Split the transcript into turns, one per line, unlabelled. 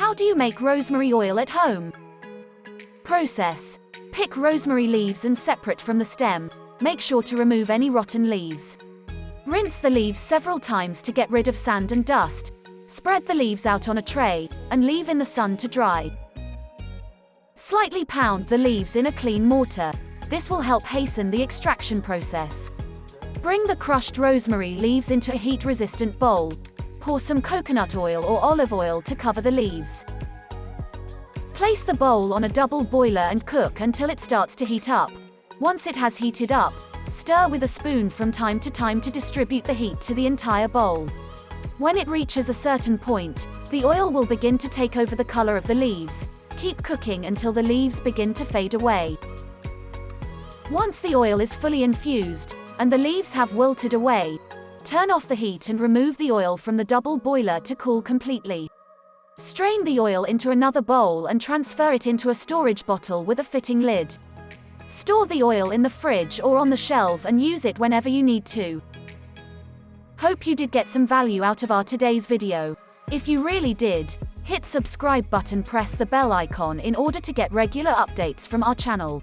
How do you make rosemary oil at home? Process. Pick rosemary leaves and separate from the stem. Make sure to remove any rotten leaves. Rinse the leaves several times to get rid of sand and dust. Spread the leaves out on a tray and leave in the sun to dry. Slightly pound the leaves in a clean mortar. This will help hasten the extraction process. Bring the crushed rosemary leaves into a heat-resistant bowl. Pour some coconut oil or olive oil to cover the leaves. Place the bowl on a double boiler and cook until it starts to heat up. Once it has heated up, stir with a spoon from time to time to distribute the heat to the entire bowl. When it reaches a certain point, the oil will begin to take over the color of the leaves. Keep cooking until the leaves begin to fade away. Once the oil is fully infused, and the leaves have wilted away, turn off the heat and remove the oil from the double boiler to cool completely. Strain the oil into another bowl and transfer it into a storage bottle with a fitting lid. Store the oil in the fridge or on the shelf and use it whenever you need to. Hope you did get some value out of our today's video. If you really did, hit subscribe button, press the bell icon in order to get regular updates from our channel.